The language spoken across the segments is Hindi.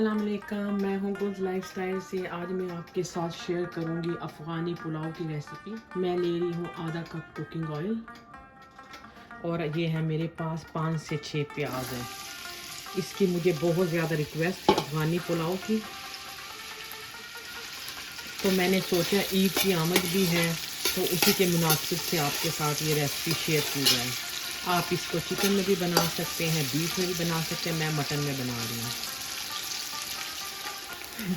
अस्सलाम वालेकुम, मैं हूँ गुड लाइफस्टाइल से। आज मैं आपके साथ शेयर करूँगी अफ़गानी पुलाव की रेसिपी। मैं ले रही हूँ आधा कप कुकिंग ऑयल और ये है मेरे पास 5 से 6 प्याज हैं। इसकी मुझे बहुत ज़्यादा रिक्वेस्ट थी अफ़गानी पुलाव की, तो मैंने सोचा ईद की आमद भी है तो उसी के मुनासिब से आपके साथ ये रेसिपी शेयर की जाए। आप इसको चिकन में भी बना सकते हैं, बीफ में भी बना सकते हैं, मैं मटन में बना रही हूँ।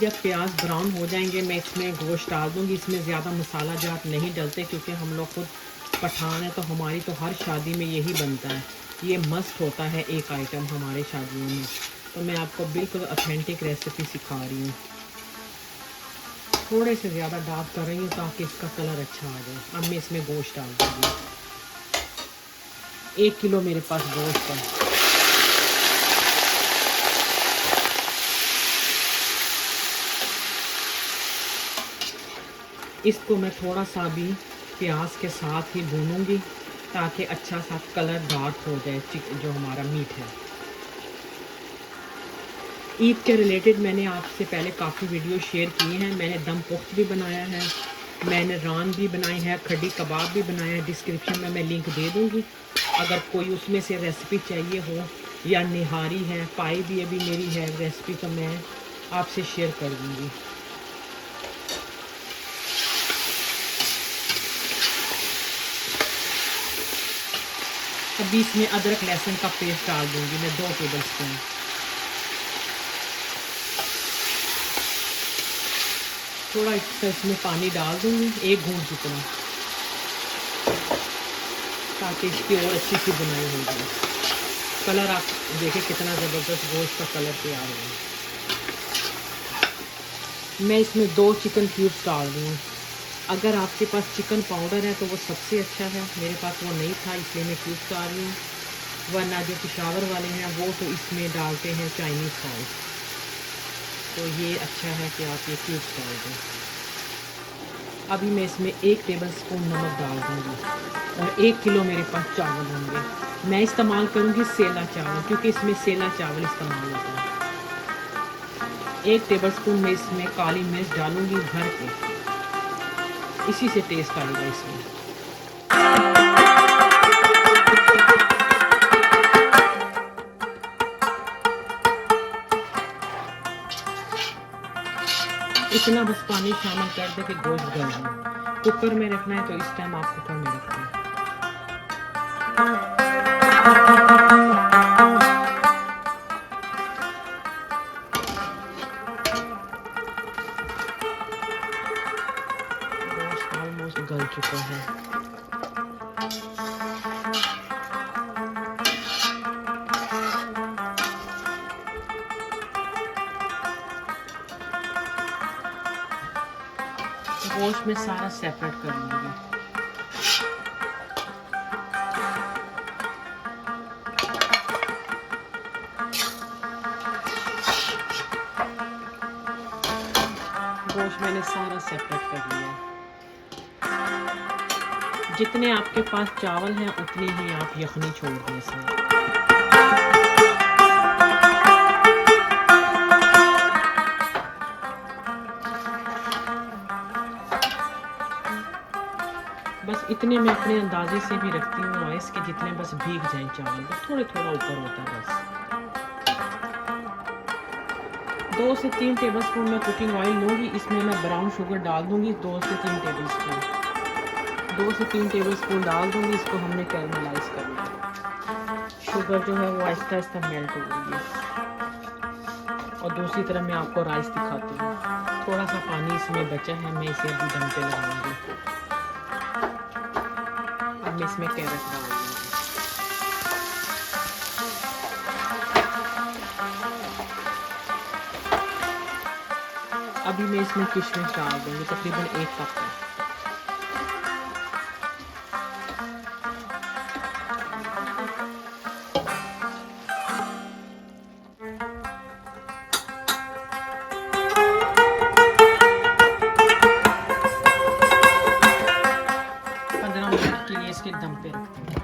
जब प्याज ब्राउन हो जाएंगे मैं इसमें गोश्त डाल दूँगी। इसमें ज़्यादा मसाला जात नहीं डलते क्योंकि हम लोग खुद पठान है तो हमारी तो हर शादी में यही बनता है। ये मस्त होता है एक आइटम हमारे शादियों में, तो मैं आपको बिल्कुल ऑथेंटिक रेसिपी सिखा रही हूँ। थोड़े से ज़्यादा डार्क कर रही हूँ ताकि इसका कलर अच्छा आ जाए। अब मैं इसमें गोश्त डाल दूँगी। 1 किलो मेरे पास गोश्त है। इसको मैं थोड़ा सा भी प्याज के साथ ही भूनूंगी ताकि अच्छा सा कलर डार्क हो जाए जो हमारा मीट है। ईद के रिलेटेड मैंने आपसे पहले काफ़ी वीडियो शेयर किए हैं। मैंने दम पुख्त भी बनाया है, मैंने रान भी बनाई है, खड़ी कबाब भी बनाया है। डिस्क्रिप्शन में मैं लिंक दे दूँगी, अगर कोई उसमें से रेसिपी चाहिए हो, या निहारी है, पाई भी अभी मेरी है रेसिपी, तो मैं आपसे शेयर कर दूँगी। अभी इसमें अदरक लहसुन का पेस्ट डाल दूंगी मैं 2 टेबल स्पून। थोड़ा इसमें पानी डाल दूंगी, 1 घूंट जितना, ताकि इसकी और अच्छी सी बुनाई हो जाए। कलर आप देखें कितना ज़बरदस्त गोश्त का कलर तैयार है। मैं इसमें 2 चिकन क्यूब्स डाल रही हूँ। अगर आपके पास चिकन पाउडर है तो वो सबसे अच्छा है, मेरे पास वो नहीं था इसलिए मैं क्यूब्स डाल रही हूँ। वरना जो पेशावर वाले हैं वो तो इसमें डालते हैं चाइनीज़ सॉल्ट, तो ये अच्छा है कि आप ये क्यूब्स डाल दें। अभी मैं इसमें 1 टेबल स्पून नमक डाल दूँगी और 1 किलो मेरे पास चावल होंगे। मैं इस्तेमाल करूँगी सेला चावल क्योंकि इसमें सेला चावल इस्तेमाल होता है। 1 टेबल स्पून मैं इसमें काली मिर्च डालूँगी भर के, इसी से टेस्ट आएगा इसमें। इतना बस पानी शामिल कर दे कि गोश्त गल जाए। कुकर में रखना है तो इस टाइम आप कुकर में रखना है। गोश्त ऑलमोस्ट गल चुका है। गोश्त में सारा सेपरेट कर लूँगी। गोश्त मैंने सारा सेपरेट कर लिया। जितने आपके पास चावल हैं उतनी ही आप यखनी छोड़ दें इसमें। बस इतने मैं अपने अंदाजे से भी रखती हूँ राइस के, जितने बस भीग जाएं चावल, बस थोड़ा थोड़ा ऊपर होता है बस। 2 से 3 टेबल स्पून मैं कुकिंग ऑयल लूँगी, इसमें मैं ब्राउन शुगर डाल दूँगी 2 से 3 टेबल स्पून। 2 से 3 टेबल स्पून डाल दूँगी, इसको हमने कैरमलाइज करना है। शुगर जो है वो आहिस्ता आहिस्ता मेल्ट हो रही है। और दूसरी तरफ मैं आपको राइस दिखाती हूँ। थोड़ा सा पानी इसमें बचा है, मैं इसे अभी दम पे लगाऊंगी। अब मैं इसमें कैरेट डालूंगी। अभी मैं इसमें किशमिश डाल दूँगी, तकरीबन 1 कप है। के लिए इसके दम पे रखते हैं।